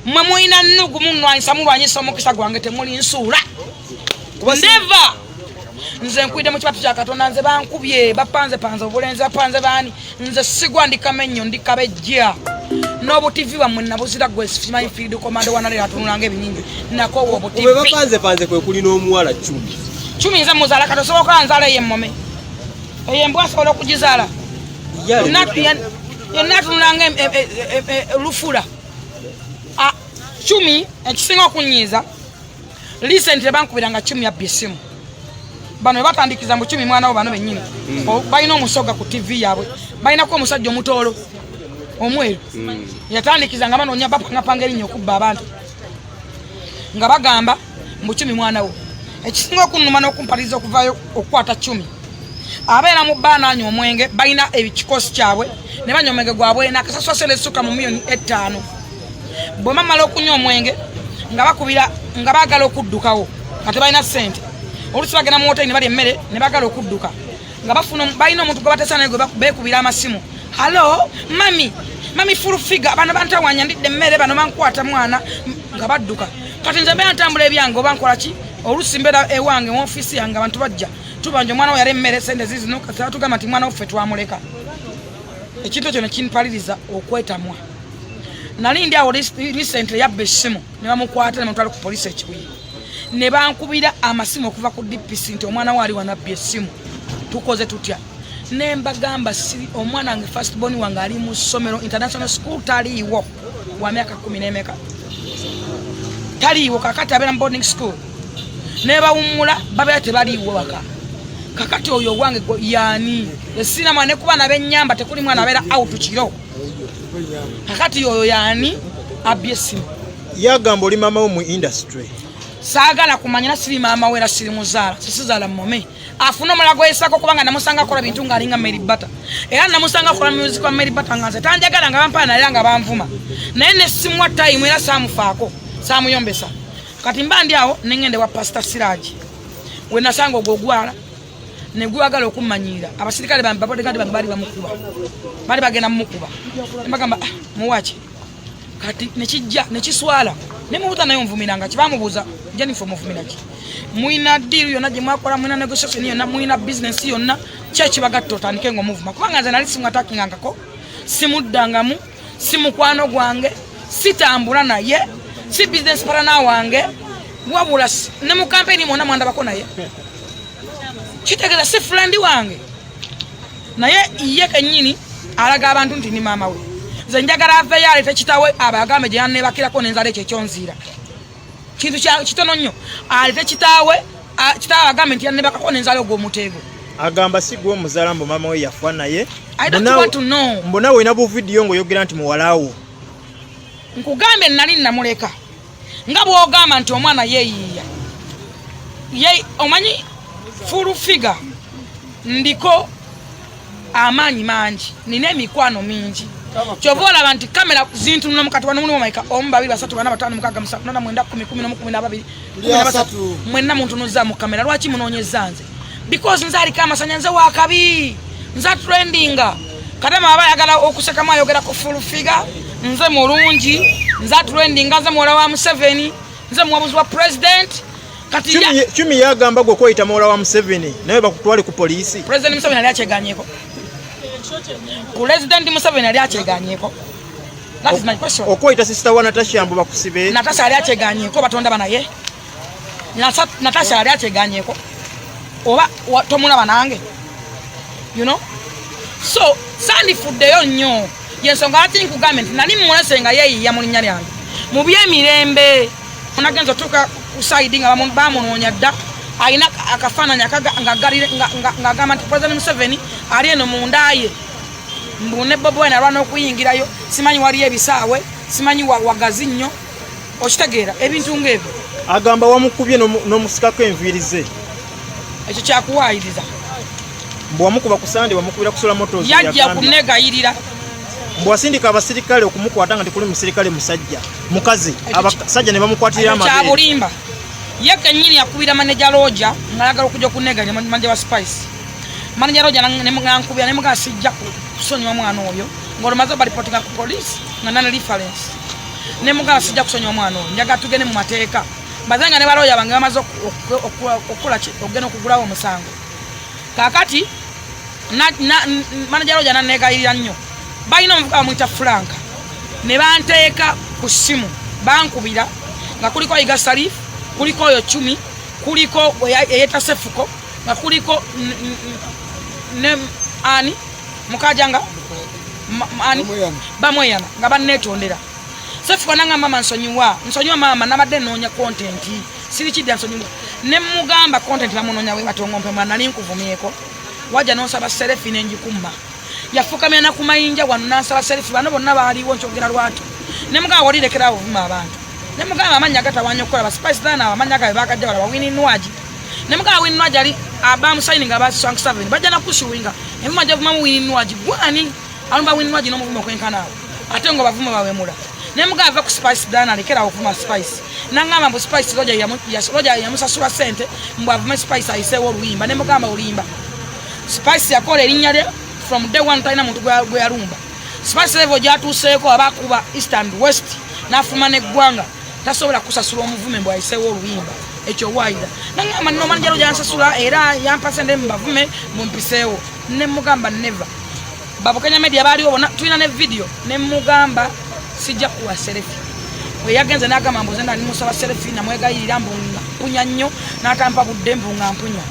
mwe muina nnugu munwanisa mulwanyisa omukisa gwange temuli nsula never nze nkwide mu kibatu kya Katonda nze bankubye bapanze obulenzi bapanze bani nze sigwa ndikamenyo ndikabejja n'obu TV bamwe nabuzira gwe simanyi field command wanale atunulanga ebinyingi nako obu TV bapanze kwe kuli n'omuwala Ccumi nze muzala katosoboka nzala yemmome eyembwa asobola okugizala yonna atunulanga lufula Ccumi ekisinga okunyiiza recently bankubiranga Ccumi yabbye essimu bano batandikiza mu Ccumi mwana wo bano bennyini balina omusoga ku TV yaabwe balinako omusajja omutoolo omweru yatandikiza nga banoonya bapangapanga erinnya okubba abantu nga bagamba mu Ccumi mwana wo ekisinga okunnuma n'okumpaliza okuvaayo okukwata Ccumi abeera mu bbaana anywa omwenge balina ekikosi kyabwe ne banywa omwenge gwabwe nakasaswa sente essuka mu million 5 bwe bamala okunywa omwenge nga bakubira nga baagala okuddukawo nga tebalina ssente olusi bagenda mu hoteli ne balya emmere ne baagala okudduka nga bafuna balina omuntu gwe batesa naye gwe beekubira amasimu halo mami full figure bano bantawanya ndidde emmere bano bankwata mwana nga badduka kati nze mbeera ntambula ebyange oba nkola ki olusi mbeera ewange mu ofiisi yange abantu bajja tubanja omwana we yali emmere sente zizino kati tugamba nti mwana waffe twamuleka ekintu ekyo ne kinpaliriza okwetamwa nali ndi awo recently yabba essimu ne bamukwata ne bamutwala ku poliisi ekibuye ne bankubira amasimu okuva ku DPC nti omwana we ali wanabbye essimu tukoze tutya ne mbagamba siri omwana wange first born wange ali mu ssomero international school taliiwo wa myaka 10 n'emeka taliiwo kakati abeera mu boarding school ne bawummula babeera tebaliiwo waka kakati oyo wange yaani esina mwana kuba nabennyamba tekuli mwana abeera out kiro kakati oyo yaani abbye essimu yagamba oli maama wo mu industry saagala kumanya siri maama we era siri muzaala sisizaala mmome afuna omulago esako kubanga namusanga akola bintu ng'alinga Mary Butter era namusanga akola music wa Mary Butter nga nze tanjagala nga bampana era nga banvuma naye ne simwa time era saamufaako saamuyombesa kati mba ndi awo nengende wa Pastor Siraji we nasanga ogwogwala ne gwagala okummanyira abasirikale babodigadi bange bali bamukuba bali bagenda mumukuba mbagamba muwache kati nekijja nekiswala nemubuuza nayo nvumiranga kibamubuuza Jennifer muvumiraki muina deal yonna gye mwakola muina negotiation yonna muina business yonna kyeki bagatto otandike ngo movement kubanga nze nali simu atakingangako simuddangamu simukwano gwange sitambula naye si business partner wange wabula ne mu campaign mwonna mwandabako naye kitegeza si friend wange naye iye kenyini alaga abantu nti ni maama we nze njagala ave yale tekitawe abagambe gye yanebakirako nenzala ekyo kyonzira kintu kitono nnyo alete kitawe abagambe nti yanebakako nenzala ogwo omuteego agamba si gwe omuzaala mbu maama we yafa naye mbona weina bu video ng'oyogera nti muwalawo nkugambe nali namuleka nga bw'ogamba nti omwana yeeyiiya omanyi full figure ndiko amaanyi mangi nina emikwano mingi kyova olaba nti kamera zintunula mukati wano mulimu maika 1 2 3 4 5 6 7 8 9 10 11 mwenna muntunuza mu kamera lwaki munoonyeza nze because nze aliko amasanya nze wakabi nze trendinga kadama abayagala okusekamu ayogera ku full figure nze mulungi nze trendinga nze muwala wa Museveni nze muwabuzi wa president kati Ccumi yagamba gwe kweyita muwala wa Museveni naye bakutwale ku poliisi president Museveni ali akyeganyeko president Museveni ali akyeganyeko that is my question okweyita sister wa Natasha mbu bakusibe Natasha ali akyeganyeko batonda banaye Natasha ali akyeganyeko oba tomulaba nange you know so sandi fuddeyo nnyo yensonga ati nkugambye nti nali mmulesenga yeeyiya mu linnya lyange mu byemirembe onagenza otuuka kusaidi nga bamunoonya dda alina akafaananyi ng'agamba nti president Museveni ali eno mundaye mbune Bobi Wine alwana okuyingirayo simanyi waliyo ebisaawe simanyi wagazi nnyo okitegeera ebintu ng'ebyo agamba wamukubye n'omusikako enviiri ze ekyo kyakuwaayiriza mbu wamukuba ku sande wamukubira kusula moto yajja kunegayirira mbu wasindika abasirikale okumukwata nga tekuli musirikale musajja mukazi abasajja ne bamukwatirira amabere kyabulimba ye kenyini yakubira manager Roja ngayagala okujja okuneganya manager wa Spice manager Roja nankubira ne mugasijja kusonyiwa mwana oyo ng'olumaze balipotinga ku police nga nane reference ne mugamba sijja kusonyiwa omwana oyo njaga tugende mu mateeka mbazenga ne baloya bange bamaze okukola okugenda okugulawo omusango kaakati manager loja nanneegayirira nnyo balina omuvuka bamuyita Franka ne banteeka ku ssimu bankubira nga kuliko Iga Salif kuliko oyo Ccumi kuliko eyeta Sefuko nga kuliko ne ani mukajanga ani bamweyana nga banneetondera Sefuko nanga mama nsonyiwa mama nabadde noonya content siri kidya nsonyiwa ne mugamba content bamunoonya we batongompe mwana nali nkuvumyeko wajja n'onsaba serefi n'enjikumma yafukamya na kumayinja wano n'ansaba serefi bano bonna baaliwo nkyogera lwatu ne mugamba walirekerawo ovuma abantu ne mugamba amanya gatawanya okukola ba Spice Dana amanya gabe bakajja bala Winnie Nwaji ne mugamba Winnie Nwaji ali abamu signing aba 7 bajja na kushuwinga emuma je vuma Winnie Nwaji gwani alumba Winnie Nwaji n'omuvuma kwenkanawo ate ngo bavuma bawemula ne mugamba ku Spice Dana alekerawo okuvuma Spice nangamba mbu Spice roja yamusasula sente mbu avume Spice ayisewo oluyimba ne mugamba olimba Spice yakola erinnya lye from day one taina muntu gwe yalumba Spice level gyatuuseeko abakuba east and west n'afuma n'eggwanga tasobola kusasula omuvume mbw ayiseewo oluyimba ekyo waayira nangamba nno manjalo gyansasula era yampase nde mbavume mumpiseewo ne mugamba never babukenya media baaliwo bona tulina ne video ne mugamba sijja kuwa serefi we yagenze n'agamba mbu zenda nimusaba serefi namwegayirira mbu mpunya nnyo n'atampa budde mbu nga mpunya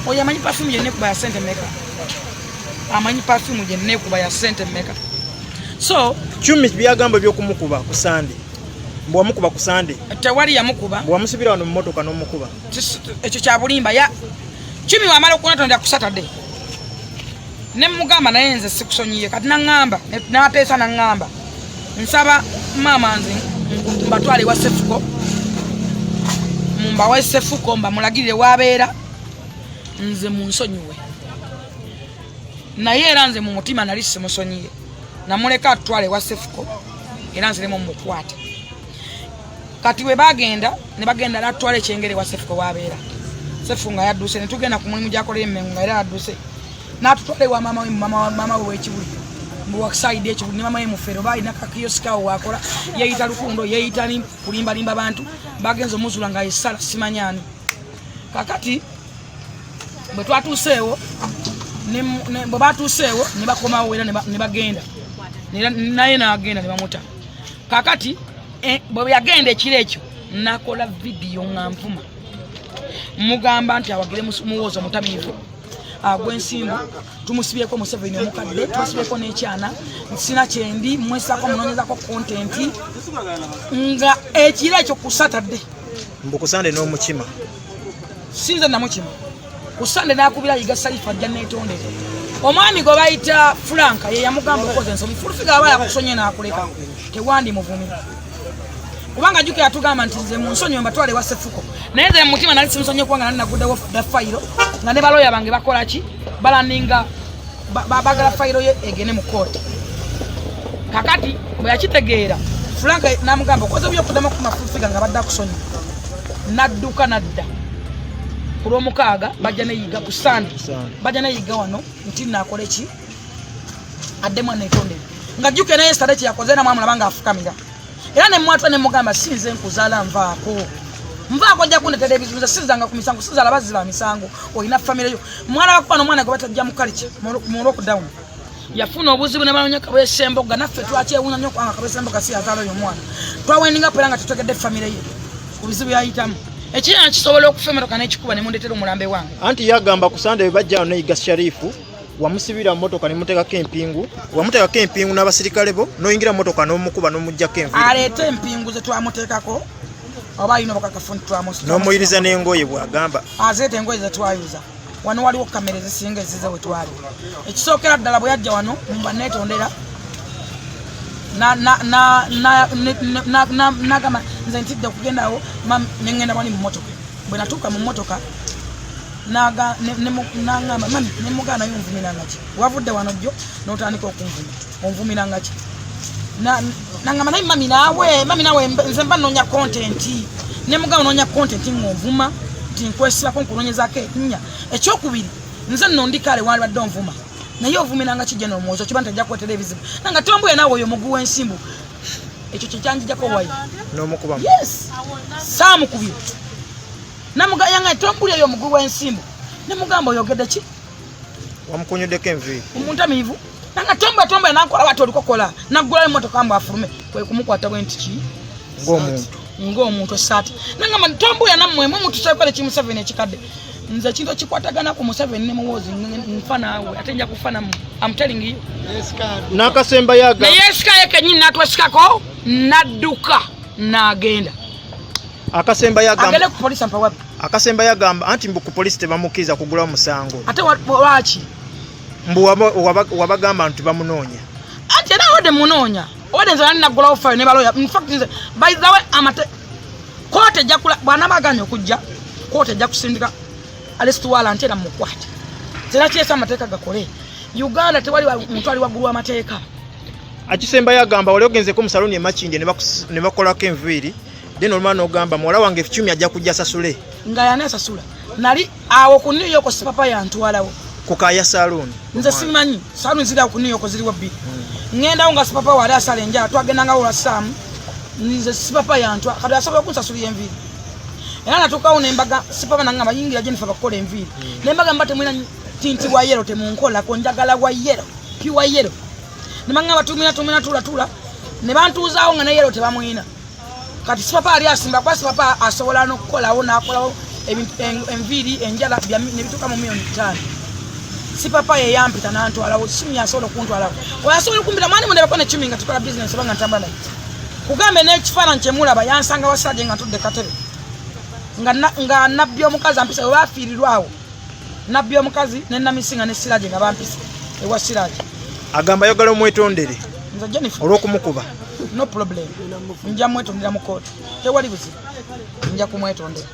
oyo amanyi perfume yenna ekuba ya sente mmeka amanyi perfume yenna ekuba ya sente mmeka so Ccumi byagamba by'okumukuba ku Sande mbu wamukuba ku Sande tewali yamukuba mbu wamusibira wano mu motoka n'omukuba ekyo kya bulimba ya Ccumi wamala okunatonda ku Saturday ne mugamba naye nze sikusonyiye kati naŋŋamba n'ateesa naŋŋamba nsaba maama nze mbatwale wa Sefuko mumbawe Sefuko mbamulagirire wabeera nze munsonyiwe naye era nze mu mutima nali simusonyiye namuleka atwale wa Sefuko era nziremu mukwate kati we bagenda ne bagenda natwale ekyengere wa Sefuko wabeera Sefuko nga yadduse ne tugenda ku mulimu gyakolera emmengo nga era yadduse n'atutwale wa mama we w'ekibuli mbuwakisaidi ekibuli ne mama ye mufero baalina kakiyosikawo wakola yeeyita Lukundo yeeyita ni kulimbalimba bantu bagenza omuzula nga yesala simanyani kakati bwe twatuuseewo bwe batuuseewo ne bakomawo era ne bagenda naye n'agenda ne bamuta kakati bwe yagenda ekiro ekyo nakola vidiyo nga nvuma mugamba nti awagire muwooza omutamiivu agw'ensimbu tumusibyeko Museveni omukadde tumusibyeko n'ekyana sina kyendi mwesako munoonyezako kontenti nga ekiro ekyo ku Saturday mbu ku Sande n'omukima sinze namukima ku Sande n'akubira Iga Salif ajja neetondere omwami gwe bayita Franka ye yamugamba okoze ensobi fulufiga aba yakusonye n'akuleka tewandi muvumi kubanga jjuke yatugamba nti nze munsonyiwe mbatwale wa Sefuko naye nze mutima nali simusonye kubanga nali naguddewo da fayiro nga ne baloya bange bakola ki balaninga bagala fayiro ye egene mu kooti kakati bwe yakitegeera Franka n'amugamba okoze byokuddamu ku mafulufiga nga badde akusonyiwa nadduka nadda ku Lwomukaaga bajja neyiga ku Sande bajja neyiga wano nti naakola ki addemu aneetondere nga jjuke naye sitade kyeyakoze namwamulaba nga afukamira era ne mwatwa ne mugamba sinze nkuzaala nvaako jja kundetera ebizibu nze sizanga ku misango sizaala baziba misango olina famire yo mwana wakubana omwana gwe batajja mu kalica mu lockdown yafuna obuzibu ne banoonya Kabeesemboga naffe twakyewuunya nnyo kubanga Kabeesemboga si yazaala oyo omwana twawendinga pera nga tutegedde famire ye ku bizibu byayitamu ekirina kisobola okufa emmotoka n'ekikuba ne mundetera omulambe wange anti yagamba ku Sande bwe bajja ne Iga Sharifu wamusibira motoka ne muteekako empingu wamuteekako empingu n'abasirikale bo n'oyingira motoka n'omukuba n'omuggyako enviiri aleete empingu ze twamuteekako oba alina obukakafu nti n'omuyiriza n'engoye bw'agamba azeeta engoye ze twayuza wano waliwo kamera ezisinga ezize we twali ekisookera ddala bwe yajja wano mba neetondera n'agamba nze ntidde okugendawo neŋŋenda wali mu motoka bwe natuuka mu motoka n'agamba mami nemugana naye onvumiranga ki wavudde wano jjo n'otandika okunvuma onvumiranga ki nangamba naye mami naawe nze mba noonya kontenti nemugamba noonya kontenti ng'onvuma nti nkwesibako nkunoonyezaako ennya ekyokubiri nze nno ndikaale wali badde onvuma naye ovumiranga ki gye n'omwozo kiba nti ajja kuwetera ebizibu nanga tombuye naawe oyo mugu w'ensimbu ekyo kyejanjijako wayi n'omukuba yes saamukubye namugayanga tombuli eyo omugulu w'ensimbu nemugamba oyogedde ki wamukonyoddeko enviiri omuntamiivu nanga tomba nankola bati olikokola naggulayo emmotoka mbu afulume kwe kumukwata bwe nti ki ng'omuntu esaati nangamba tombuya nammwemu mutusakola ekimu 7 ekikadde nze ekintu ekikwatagana ku Museveni ne muwoozi nfa naawe ate nja kufa nammwe I'm telling you n'akasemba yaga naye esikayo kenyini natwesikako nadduka n'agenda akasemba yagamba agende ku polisi ampawabi akasemba yagamba anti mbu ku polisi tebamukkiriza kugulawo musango ate lwaki mbu wabagamba nti bamunoonya anti era wadde munoonya wadde nze naggulawo fayo ne baloya infact nze by the way amate kooti ejja bw'anaabaganya okujja kooti ejja kusindika alesituwala nti era mukwate zera kyesa amateeka gakole Uganda tewali muntu ali waggulu w'amateeka akisemba yagamba wali ogenzeko mu saloni emakinje ne bakolako enviiri then olumala n'ogamba muwala wange Ccumi ajja kujja asasule nga yani asasula nali awo ku New York sipapa yantwalawo ku kaaya salooni nze simanyi salooni ziri awo ku New York ziriwo bbiri ŋŋendawo nga sipapa wali asala enjala twagendangawo olwasaamu nze sipapa yantwa kati asobola okunsasulira enviiri era natuukawo nembaga sipapa nangamba yingira Jennifer bakukola enviiri nembaga mba temwina tinti wa yero temunkolako njagala wa yero piwa yero nemangamba tumina tulatula ne bantuuzaawo nga ne yero tebamwina kati sipapa ali asimba kwa sipapa asobola n'okukolawo n'akolawo enviiri enjala nebituuka mu milioni 5 sipapa ye yampita n'antwalawo Ccumi asobola okuntwalawo oyo asobola okumpita mwani mundebako ne Ccumi nga tukola bizinesi oba nga ntamba naye kugambe n'ekifaananyi kyemulaba yansanga wasajja nga ntudde katebe nga nabbi omukazi ampisa we baafiirirwawo nabbi omukazi ne namisinga ne Siraje nga bampisa ewa Siraje agamba ayagala omwetondere nze Jennifer olw'okumukuba no problem nja mwetondera mu kooti tewali buzibu nja kumwetondera